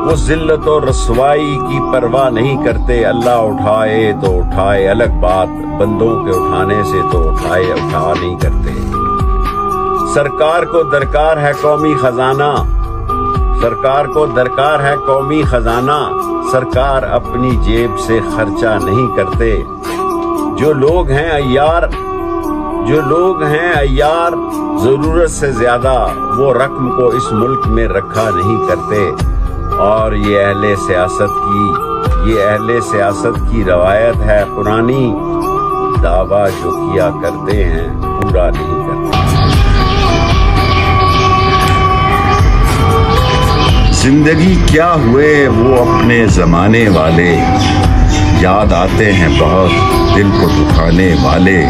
وہ ذلت و رسوائی کی پرواہ نہیں کرتے. اللہ اٹھائے تو اٹھائے الگ بات, بندوں کے اٹھانے سے تو اٹھا نہیں کرتے. سرکار کو درکار ہے قومی خزانہ, سرکار کو درکار ہے قومی خزانہ, سرکار اپنی جیب سے خرچہ نہیں کرتے. جو لوگ ہیں عیار ضرورت سے زیادہ, وہ رقم کو اس ملک میں رکھا نہیں کرتے. اور یہ اہل سیاست کی روایت ہے پرانی, دعویٰ جو کیا کرتے ہیں پورا نہیں کرتے. زندگی کیا ہوئے وہ اپنے زمانے والے, یاد آتے ہیں بہت دل کو دکھانے والے.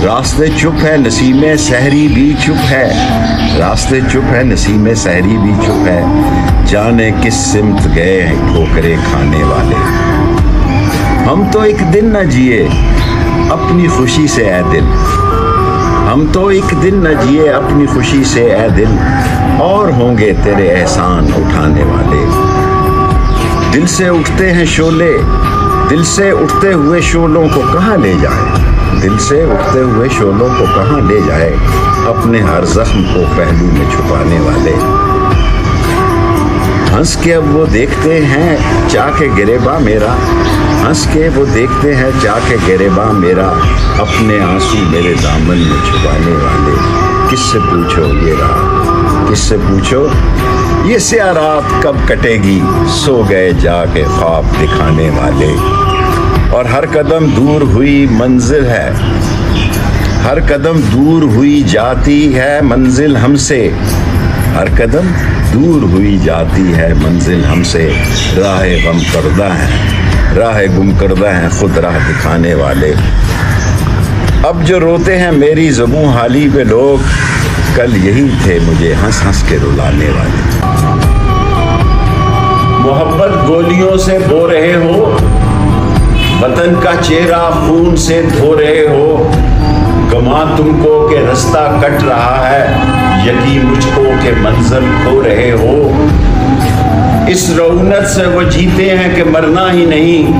راستے چپ ہے نسیم سحری بھی چپ ہے, راستے چپ ہے نسیم سحری بھی چپ ہے. جانے کس سمت گئے ہیں ٹھوکرے کھانے والے. ہم تو ایک دن نہ جیے اپنی خوشی سے اے دل, ہم تو ایک دن نہ جیے اپنی خوشی سے اے دل, اور ہوں گے تیرے احسان اٹھانے والے. دل سے اٹھتے ہیں شعلے, دل سے اٹھتے ہوئے شعلوں کو کہاں لے جائے, دل سے اٹھتے ہوئے شعلوں کو کہاں لے جائے, اپنے ہر زخم کو پہلو میں چھپانے والے. ہنس کے اب وہ دیکھتے ہیں چاک گریباں میرا, ہنس کے وہ دیکھتے ہیں چاک گریباں میرا, اپنے آنسو میرے دامن میں چھپانے والے. کس سے پوچھو یہ رات, کس سے پوچھو یہ سیاہ رات کب کٹے گی, سو گئے جا کے خواب دکھانے والے. اور ہر قدم دور ہوئی منزل ہے, ہر قدم دور ہوئی جاتی ہے منزل ہم سے, ہر قدم دور ہوئی جاتی ہے منزل ہم سے. راہ غم کردہ ہیں, راہ گم کردہ ہیں خود راہ دکھانے والے. اب جو روتے ہیں میری زبوں حالی پہ لوگ, کل یہی تھے مجھے ہنس ہنس کے رلانے والے. محبت گولیوں سے بو رہے ہو, وطن کا چہرہ خون سے دھو رہے ہو. گما تم کو کہ رستہ کٹ رہا ہے, یقین مجھ کو کہ منزل کھو رہے ہو. اس رونت سے وہ جیتے ہیں کہ مرنا ہی نہیں,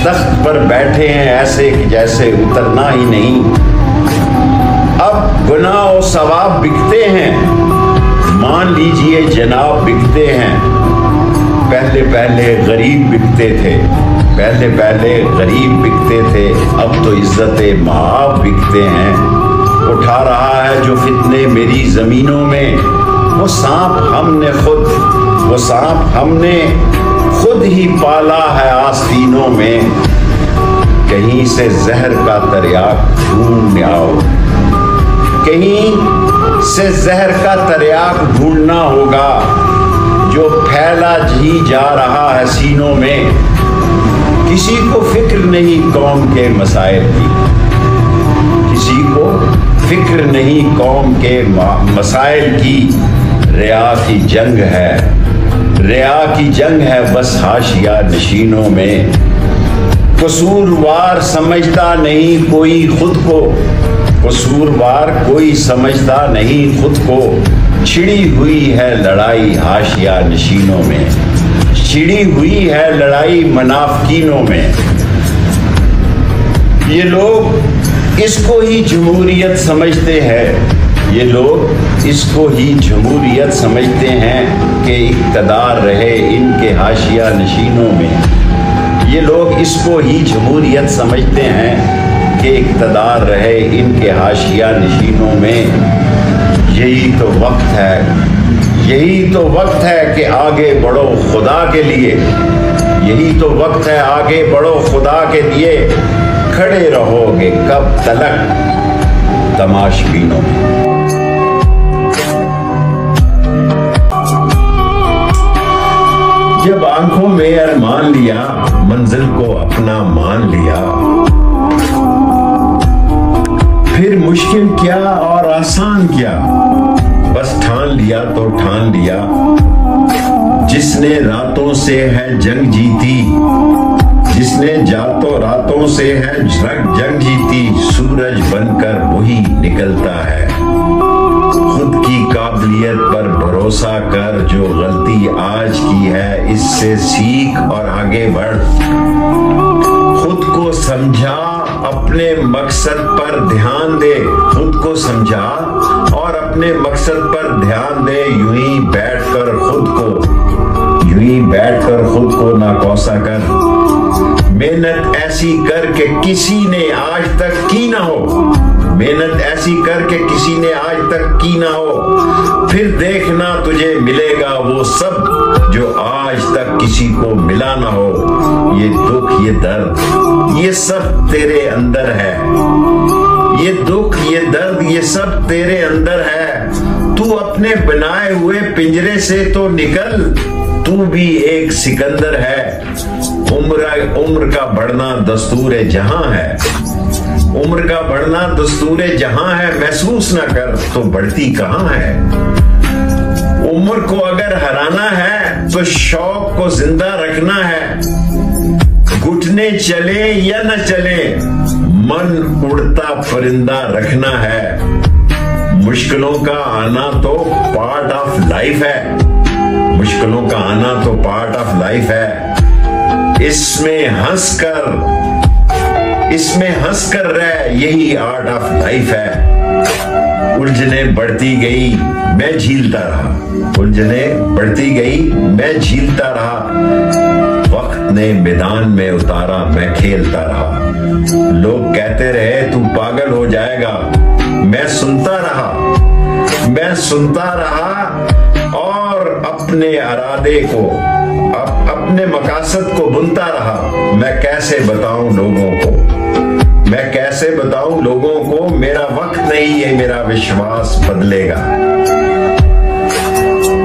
تخت پر بیٹھے ہیں ایسے کہ جیسے اترنا ہی نہیں. اب گناہ و ثواب بکتے ہیں, مان لیجئے جناب بکتے ہیں. پہلے غریب بکتے تھے, پہلے غریب بکتے تھے, اب تو عزت مآب بکتے ہیں. اٹھا رہا ہے جو فتنے میری زمینوں میں, وہ سانپ ہم نے خود ہی پالا ہے آستینوں میں. کہیں سے زہر کا تریاق ڈھونڈ آؤ, کہیں سے زہر کا تریاق ڈھونڈنا ہوگا, جو پھیلا ہی جا رہا ہے سینوں میں. کسی کو فکر نہیں قوم کے مسائل کی, کسی کو فکر نہیں قوم کے مسائل کی. ریا کی جنگ ہے, ریا کی جنگ ہے بس حاشیہ نشینوں میں. قصوروار سمجھتا نہیں کوئی خود کو, قصوروار کوئی سمجھتا نہیں خود کو. چھڑی ہوئی ہے لڑائی حاشیہ نشینوں میں, چھڑی ہوئی ہے لڑائی منافقینوں میں. یہ لوگ اس کو ہی جمہوریت سمجھتے ہیں, یہ لوگ اس کو ہی جمہوریت سمجھتے ہیں کہ اقتدار رہے ان کے حاشیہ نشینوں میں. یہ لوگ اس کو ہی جمہوریت سمجھتے ہیں کہ اقتدار رہے ان کے حاشیہ نشینوں میں. یہی تو وقت ہے, یہی تو وقت ہے کہ آگے بڑھو خدا کے لیے, یہی تو وقت ہے آگے بڑھو خدا کے لیے. کھڑے رہو گے کب تلک تماش بینوں میں. جب آنکھوں میں ارمان لیا, منزل کو اپنا مان لیا, پھر مشکل کیا اور آسان کیا, بس ٹھان لیا تو ٹھان لیا. جس نے راتوں سے ہے جنگ جیتی, جس نے راتوں سے ہے جنگ جیتی, سورج بن کر وہی نکلتا ہے. خود کی قابلیت پر بھروسہ کر، جو غلطی آج کی ہے اس سے سیکھ اور آگے بڑھ۔ خود کو سمجھا، اپنے مقصد پر دھیان دے، خود کو سمجھا اور اپنے مقصد پر دھیان دے، یوں ہی بیٹھ کر خود کو نہ کوسا کر۔ محنت ایسی کر کہ کسی نے آج تک کی نہ ہو، محنت ایسی کر کے کسی نے آج تک کی نہ ہو، پھر دیکھنا تجھے ملے گا وہ سب جو آج تک کسی کو ملا نہ ہو۔ یہ دکھ، یہ درد، یہ سب تیرے اندر ہے، یہ دکھ، یہ درد، یہ سب تیرے اندر ہے۔ تو اپنے بنائے ہوئے پنجرے سے تو نکل، تو بھی ایک سکندر ہے۔ عمر کا بڑھنا دستور جہاں ہے، عمر کا بڑھنا دستور جہاں ہے، محسوس نہ کر تو بڑھتی کہاں ہے۔ عمر کو اگر ہرانا ہے تو شوق کو زندہ رکھنا ہے، گھٹنے چلے یا نہ چلے من اڑتا پرندہ رکھنا ہے۔ مشکلوں کا آنا تو پارٹ آف لائف ہے، مشکلوں کا آنا تو پارٹ آف لائف ہے۔ اس میں ہنس کر رہ، یہی آرٹ آف لائف ہے۔ الجھنیں بڑھتی گئی میں جھیلتا رہا، الجھنیں بڑھتی گئی میں جھیلتا رہا، وقت نے میدان میں اتارا میں کھیلتا رہا۔ لوگ کہتے رہے تو پاگل ہو جائے گا، میں سنتا رہا اور اپنے ارادے کو، اپنے مقاصد کو بنتا رہا۔ میں کیسے بتاؤں لوگوں کو میرا وقت نہیں ہے، میرا وشواس بدلے گا۔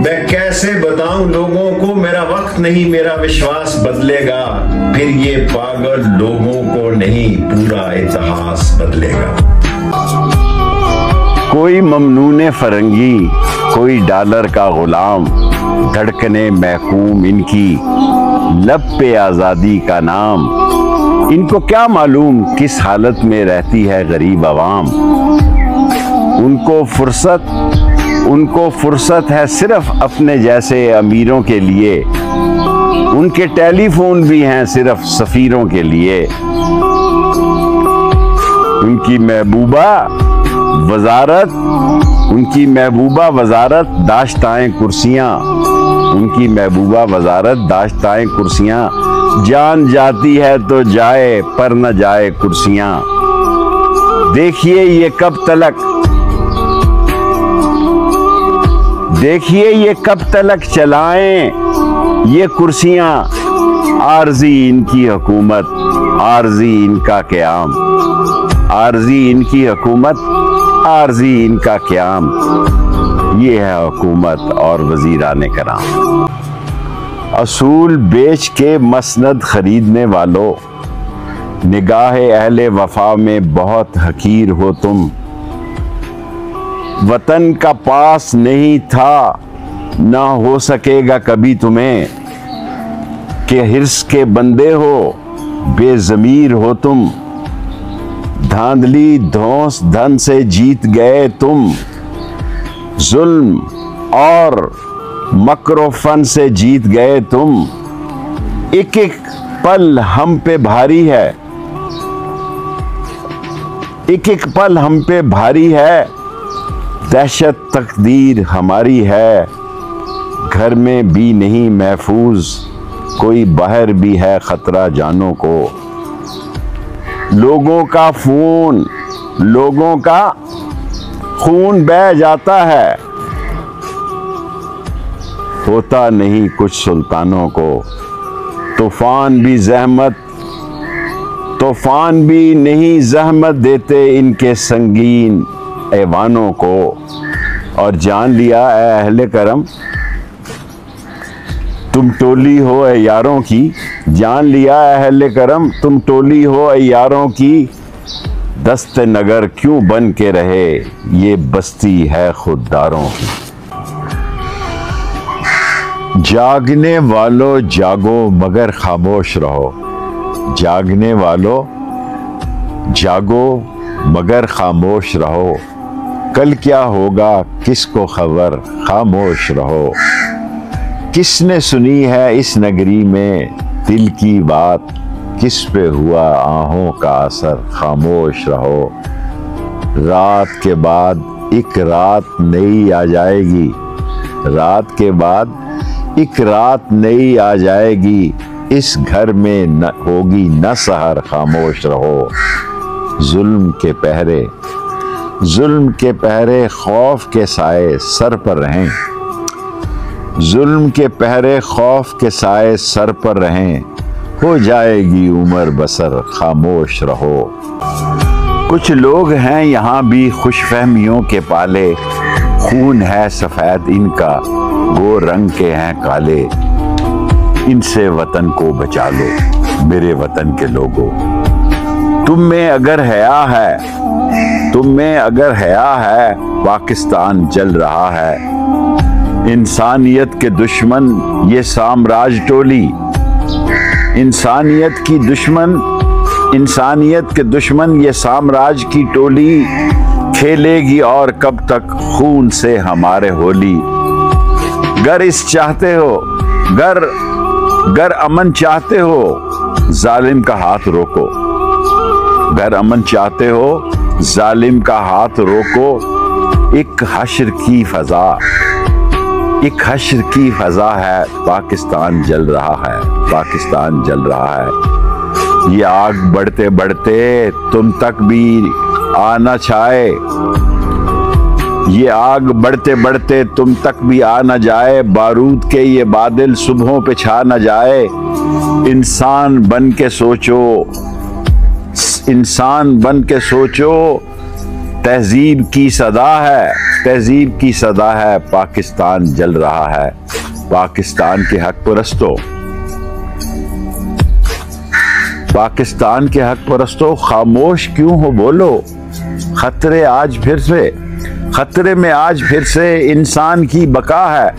میں کیسے بتاؤں لوگوں کو میرا وقت نہیں، میرا وشواس بدلے گا۔ پھر یہ پاگل لوگوں کو نہیں، پورا اتہاس بدلے گا۔ کوئی ممنون فرنگی، کوئی ڈالر کا غلام، دھڑکنے محکوم ان کی، لب پہ آزادی کا نام۔ ان کو کیا معلوم کس حالت میں رہتی ہے غریب عوام۔ ان کو فرصت ہے صرف اپنے جیسے امیروں کے لیے، ان کے ٹیلی فون بھی ہیں صرف سفیروں کے لیے۔ ان کی محبوبہ وزارت داشتائیں کرسیاں، ان کی محبوبہ وزارت داشتائیں کرسیاں، جان جاتی ہے تو جائے پر نہ جائے کرسیاں۔ دیکھیے یہ کب تلک چلائیں یہ کرسیاں، عارضی ان کی حکومت، عارضی ان کا قیام، عارضی ان کی حکومت، عارضی ان کا قیام۔ یہ ہے حکومت اور وزیران کرام۔ اصول بیچ کے مسند خریدنے والوں، نگاہ اہل وفا میں بہت حقیر ہو تم۔ وطن کا پاس نہیں تھا، نہ ہو سکے گا کبھی تمہیں، کہ حرص کے بندے ہو، بے ضمیر ہو تم۔ دھاندلی دھونس دھن سے جیت گئے تم، ظلم اور مکر و فن سے جیت گئے تم۔ ایک ایک پل ہم پہ بھاری ہے، ایک ایک پل ہم پہ بھاری ہے، دہشت تقدیر ہماری ہے۔ گھر میں بھی نہیں محفوظ، کوئی باہر بھی ہے خطرہ جانوں کو۔ لوگوں کا خون بہہ جاتا ہے، ہوتا نہیں کچھ سلطانوں کو۔ طوفان بھی نہیں زحمت دیتے ان کے سنگین ایوانوں کو۔ اور جان لیا اے اہل کرم تم ٹولی ہو اے یاروں کی، جان لیا اے اہل کرم تم ٹولی ہو اے یاروں کی۔ دست نگر کیوں بن کے رہے یہ بستی ہے خودداروں کی۔ جاگنے والو جاگو مگر خاموش رہو، جاگنے والو جاگو مگر خاموش رہو۔ کل کیا ہوگا کس کو خبر، خاموش رہو۔ کس نے سنی ہے اس نگری میں دل کی بات، کس پہ ہوا آہوں کا اثر، خاموش رہو۔ رات کے بعد ایک رات نئی آ جائے گی، رات کے بعد ایک رات نئی آ جائے گی، اس گھر میں نہ ہوگی نہ سحر، خاموش رہو۔ ظلم کے پہرے خوف کے سائے سر پر رہیں، ظلم کے پہرے خوف کے سائے سر پر رہیں، ہو جائے گی عمر بسر، خاموش رہو۔ کچھ لوگ ہیں یہاں بھی خوش فہمیوں کے پالے، خون ہے سفید ان کا گو رنگ کے ہیں کالے، ان سے وطن کو بچا لو میرے وطن کے لوگوں۔ تم میں اگر حیا ہے پاکستان جل رہا ہے، انسانیت کے دشمن یہ سامراج ٹولی، انسانیت کے دشمن یہ سامراج کی ٹولی، کھیلے گی اور کب تک خون سے ہمارے ہولی۔ گر امن چاہتے ہو ظالم کا ہاتھ روکو، گر امن چاہتے ہو ظالم کا ہاتھ روکو، ایک حشر کی فضا ہے، پاکستان جل رہا ہے، پاکستان جل رہا ہے۔ یہ آگ بڑھتے بڑھتے تم تک بھی آ نہ چھائے، یہ آگ بڑھتے بڑھتے تم تک بھی آ نہ جائے، بارود کے یہ بادل صبحوں پہ چھا نہ جائے۔ انسان بن کے سوچو، تہذیب کی صدا ہے، پاکستان جل رہا ہے۔ پاکستان کے حق پرستو خاموش کیوں ہو بولو، خطرے میں آج پھر سے انسان کی بقا ہے،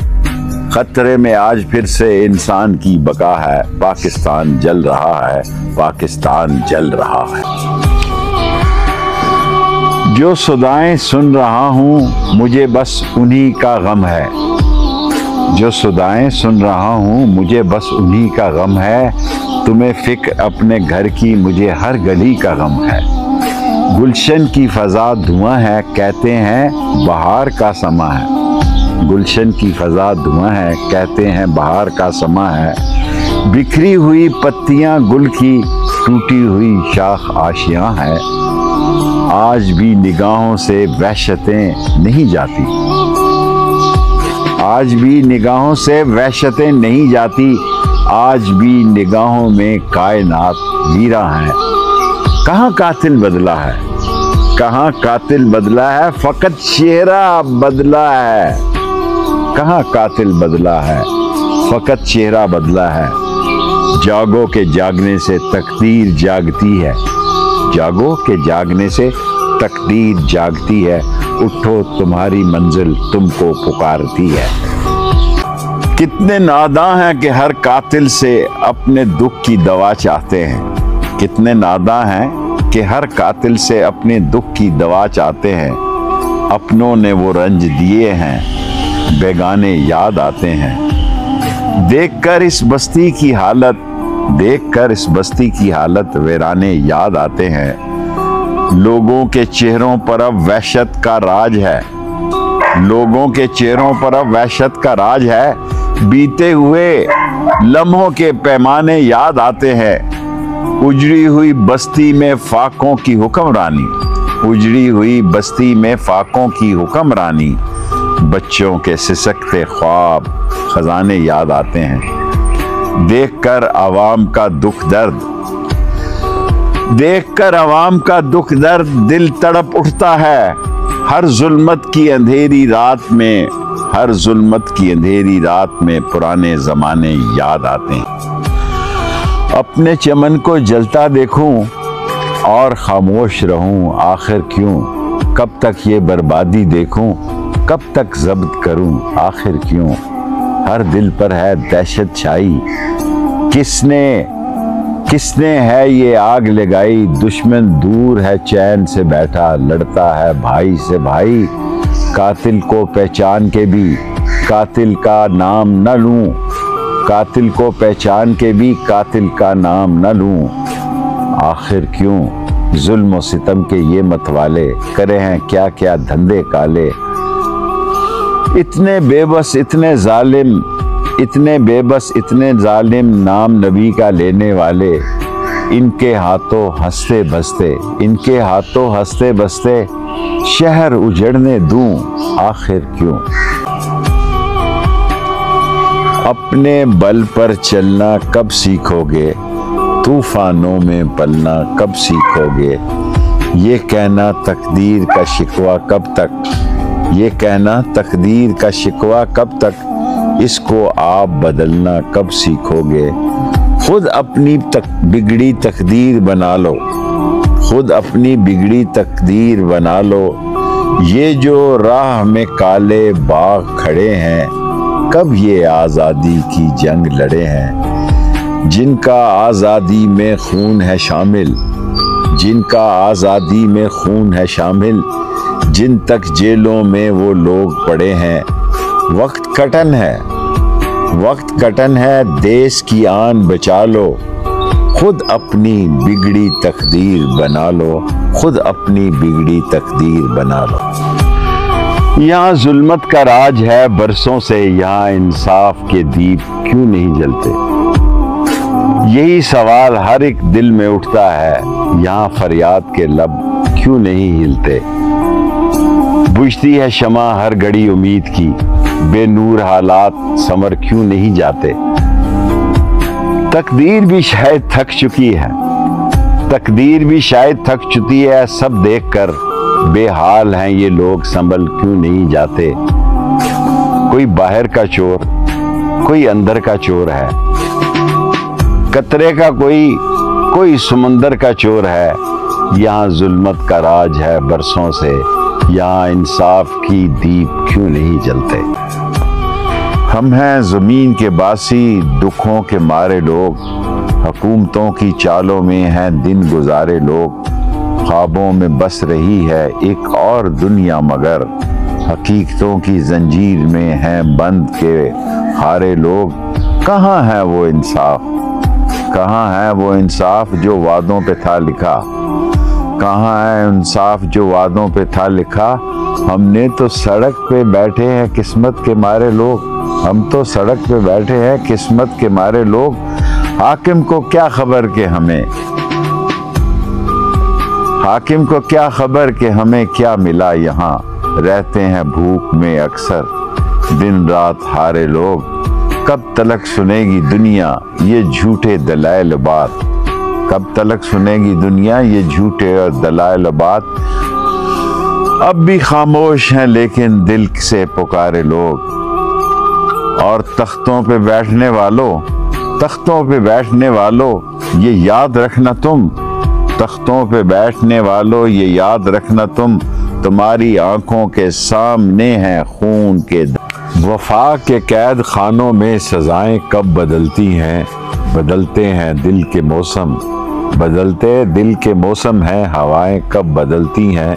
خطرے میں آج پھر سے انسان کی بقا ہے، پاکستان جل رہا ہے، پاکستان جل رہا ہے۔ جو صدائیں سن رہا ہوں مجھے بس انہی کا غم ہے، جو صدائیں سن رہا ہوں مجھے بس انہی کا غم ہے، تمہیں فکر اپنے گھر کی مجھے ہر گلی کا غم ہے۔ گلشن کی فضا دھواں ہے کہتے ہیں بہار کا سما ہے، گلشن کی فضا دھواں ہے کہتے ہیں بہار کا سما ہے، بکھری ہوئی پتیاں گل کی ٹوٹی ہوئی شاخ آشیاں ہے، آج بھی نگاہوں سے وحشتیں نہیں جاتی، آج بھی نگاہوں سے وحشتیں نہیں جاتی، آج بھی نگاہوں میں کائنات ویراں ہے۔ کہاں قاتل بدلا ہے، کہاں قاتل بدلا ہے، فقط چہرہ بدلا ہے، کہاں قاتل بدلا ہے، فقط چہرہ بدلا ہے۔ جاگو کے جاگنے سے تقدیر جاگتی ہے، جاگو کے جاگنے سے تقدیر جاگتی ہے، اٹھو تمہاری منزل تم کو پکارتی ہے۔ کتنے ناداں ہیں کہ ہر قاتل سے اپنے دکھ کی دوا چاہتے ہیں، کتنے ناداں ہیں کہ ہر قاتل سے اپنے دکھ کی دوا چاہتے ہیں، اپنوں نے وہ رنج دیے ہیں بیگانے یاد آتے ہیں۔ دیکھ کر اس بستی کی حالت ویرانے یاد آتے ہیں، لوگوں کے چہروں پر اب وحشت کا راج ہے، لوگوں کے چہروں پر اب وحشت کا راج ہے، بیتے ہوئے لمحوں کے پیمانے یاد آتے ہیں، اجڑی ہوئی بستی میں فاقوں کی حکمرانی، اجڑی ہوئی بستی میں فاقوں کی حکمرانی، بچوں کے سسکتے خواب خزانے یاد آتے ہیں۔ دیکھ کر عوام کا دکھ درد دل تڑپ اٹھتا ہے، ہر ظلمت کی اندھیری رات میں پرانے زمانے یاد آتے ہیں۔ اپنے چمن کو جلتا دیکھوں اور خاموش رہوں، آخر کیوں، کب تک یہ بربادی دیکھوں، کب تک ضبط کروں، آخر کیوں، ہر دل پر ہے دہشت چھائی، کس نے ہے یہ آگ لگائی، دشمن دور ہے چین سے بیٹھا، لڑتا ہے بھائی سے بھائی، قاتل کو پہچان کے بھی قاتل کا نام نہ لوں، قاتل کو پہچان کے بھی قاتل کا نام نہ لوں، آخر کیوں ظلم و ستم کے یہ متوالے، کرے ہیں کیا کیا دھندے کالے، اتنے بے بس اتنے ظالم، اتنے بے بس اتنے ظالم، نام نبی کا لینے والے، ان کے ہاتھوں ہنستے بستے، ان کے ہاتھوں ہنستے بستے، شہر اجڑنے دوں، آخر کیوں، اپنے بل پر چلنا کب سیکھو گے، طوفانوں میں پلنا کب سیکھو گے، یہ کہنا تقدیر کا شکوہ کب تک، یہ کہنا تقدیر کا شکوہ کب تک، اس کو آپ بدلنا کب سیکھو گے، خود اپنی بگڑی تقدیر بنا لو، خود اپنی بگڑی تقدیر بنا لو، یہ جو راہ میں کالے باغ کھڑے ہیں، کب یہ آزادی کی جنگ لڑے ہیں، جن کا آزادی میں خون ہے شامل، جن کا آزادی میں خون ہے شامل، جن تک جیلوں میں وہ لوگ پڑے ہیں، وقت کٹن ہے، وقت کٹن ہے، دیس کی آن بچا لو، خود اپنی بگڑی تقدیر بنا لو، خود اپنی بگڑی تقدیر بنا لو، یہاں ظلمت کا راج ہے برسوں سے، یہاں انصاف کے دیپ کیوں نہیں جلتے، یہی سوال ہر ایک دل میں اٹھتا ہے، یہاں فریاد کے لب کیوں نہیں ہلتے، بجھتی ہے شمع ہر گھڑی امید کی، بے نور حالات سمر کیوں نہیں جاتے، تقدیر بھی شاید تھک چکی ہے، تقدیر بھی شاید تھک چکی ہے، سب دیکھ کر بے حال ہیں یہ لوگ سنبھل کیوں نہیں جاتے، کوئی باہر کا چور کوئی اندر کا چور ہے، قطرے کا کوئی سمندر کا چور ہے، یہاں ظلمت کا راج ہے برسوں سے، یہاں انصاف کی دیپ کیوں نہیں جلتے، ہم ہیں زمین کے باسی دکھوں کے مارے لوگ، حکومتوں کی چالوں میں ہیں دن گزارے لوگ، خوابوں میں بس رہی ہے ایک اور دنیا مگر، حقیقتوں کی زنجیر میں ہیں بند کے ہارے لوگ، کہاں ہے وہ انصاف، کہاں ہے وہ انصاف جو وعدوں پہ تھا لکھا، کہاں ہے انصاف جو وعدوں پہ تھا لکھا، ہم نے تو سڑک پہ بیٹھے ہیں قسمت کے مارے لوگ، ہم تو سڑک پہ بیٹھے ہیں قسمت کے مارے لوگ، حاکم کو کیا خبر کہ ہمیں، حاکم کو کیا خبر کہ ہمیں کیا ملا یہاں، رہتے ہیں بھوک میں اکثر دن رات ہارے لوگ، کب تلک سنے گی دنیا یہ جھوٹے دلائل بات، کب تلک سنے گی دنیا یہ جھوٹے اور دلائل بات، اب بھی خاموش ہیں لیکن دل سے پکارے لوگ، اور تختوں پہ بیٹھنے والوں، تختوں پہ بیٹھنے والوں یہ یاد رکھنا تم، تختوں پہ بیٹھنے والوں یہ یاد رکھنا تم، تمہاری آنکھوں کے سامنے ہیں خون کے وفا کے قید خانوں میں سزائیں کب بدلتی ہیں، بدلتے ہیں دل کے موسم، بدلتے دل کے موسم ہیں، ہوائیں کب بدلتی ہیں،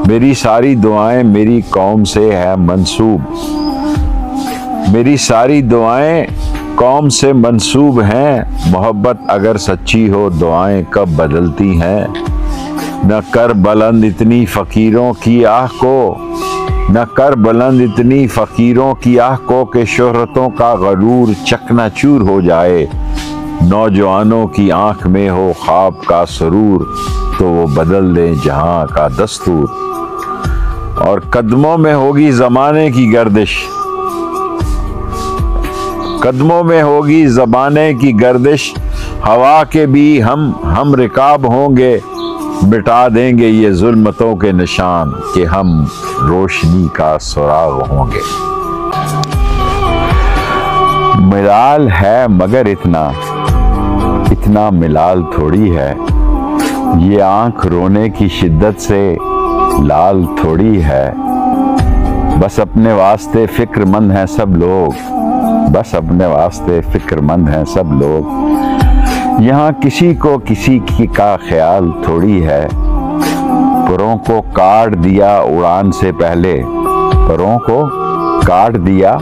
میری ساری دعائیں میری قوم سے ہے منسوب، میری ساری دعائیں قوم سے منسوب ہیں، محبت اگر سچی ہو دعائیں کب بدلتی ہیں، نہ کر بلند اتنی فقیروں کی آہ کو، نہ کر بلند اتنی فقیروں کی آہ کو کہ شہرتوں کا غرور چکنا چور ہو جائے، نوجوانوں کی آنکھ میں ہو خواب کا سرور تو وہ بدل دیں جہاں کا دستور، اور قدموں میں ہوگی زمانے کی گردش، قدموں میں ہوگی زمانے کی گردش، ہوا کے بھی ہم رکاب ہوں گے، مٹا دیں گے یہ ظلمتوں کے نشان کہ ہم روشنی کا سراغ ہوں گے، ملال ہے مگر اتنا ملال تھوڑی ہے، یہ آنکھ رونے کی شدت سے لال تھوڑی ہے، بس اپنے واسطے فکر مند ہیں سب لوگ، بس اپنے واسطے فکر مند ہیں سب لوگ، یہاں کسی کو کسی کی کا خیال تھوڑی ہے، پروں کو کاٹ دیا اڑان سے پہلے، پروں کو کاٹ دیا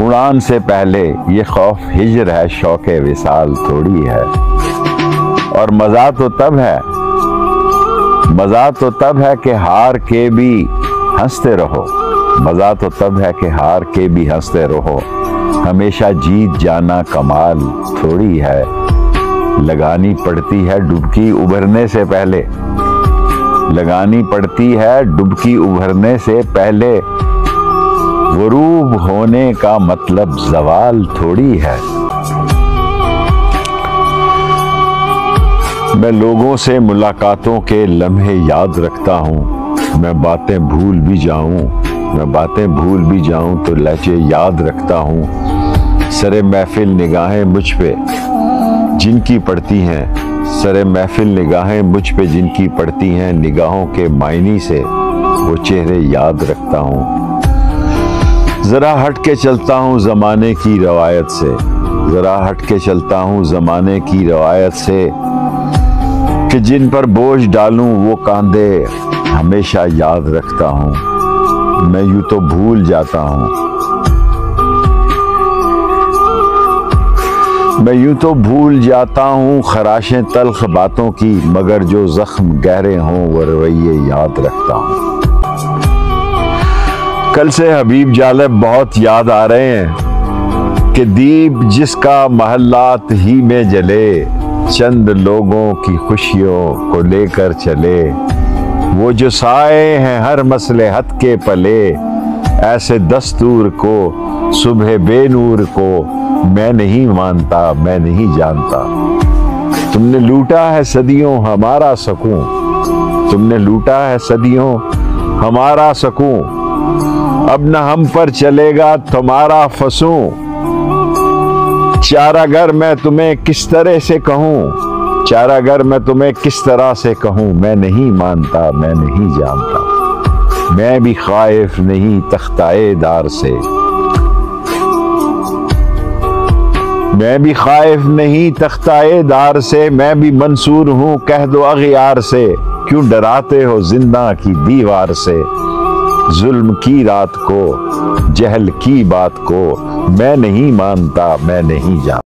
اڑان سے پہلے، یہ خوف ہجر ہے شوق وصال تھوڑی ہے۔ اور مزہ تو تب ہے کہ ہار کے بھی ہنستے رہو، مزہ تو تب ہے کہ ہار کے بھی ہنستے رہو، ہمیشہ جیت جانا کمال تھوڑی ہے۔ لگانی پڑتی ہے ڈبکی ابھرنے سے پہلے، لگانی پڑتی ہے ڈبکی ابھرنے سے پہلے، غروب ہونے کا مطلب زوال تھوڑی ہے۔ میں لوگوں سے ملاقاتوں کے لمحے یاد رکھتا ہوں، میں باتیں بھول بھی جاؤں تو لہجے یاد رکھتا ہوں، سر محفل نگاہیں مجھ پہ جن کی پڑتی ہیں، سر محفل نگاہیں مجھ پہ جن کی پڑتی ہیں، نگاہوں کے معنی سے وہ چہرے یاد رکھتا ہوں۔ ذرا ہٹ کے چلتا ہوں زمانے کی روایت سے، ذرا ہٹ کے چلتا ہوں زمانے کی روایت سے، کہ جن پر بوجھ ڈالوں وہ کاندھے ہمیشہ یاد رکھتا ہوں۔ میں یوں تو بھول جاتا ہوں خراشیں تلخ باتوں کی، مگر جو زخم گہرے ہوں وہ رویے یاد رکھتا ہوں۔ کل سے حبیب جالب بہت یاد آ رہے ہیں، کہ دیپ جس کا محلات ہی میں جلے، چند لوگوں کی خوشیوں کو لے کر چلے، وہ جو سائے ہیں ہر مصلحت کے پلے، ایسے دستور کو صبح بے نور کو میں نہیں مانتا میں نہیں جانتا۔ تم نے لوٹا ہے صدیوں ہمارا سکون، تم نے لوٹا ہے صدیوں ہمارا سکون، اب نہ ہم پر چلے گا تمہارا فسوں، چارہ گر میں تمہیں کس طرح سے کہوں، چارہ گر میں تمہیں کس طرح سے کہوں، میں نہیں مانتا میں نہیں جانتا، میں بھی خائف نہیں تختائے دار سے، میں بھی خائف نہیں تختائے دار سے، میں بھی منصور ہوں کہہ دو اغیار سے، کیوں ڈراتے ہو زندہ کی دیوار سے، ظلم کی رات کو جہل کی بات کو میں نہیں مانتا میں نہیں جانتا۔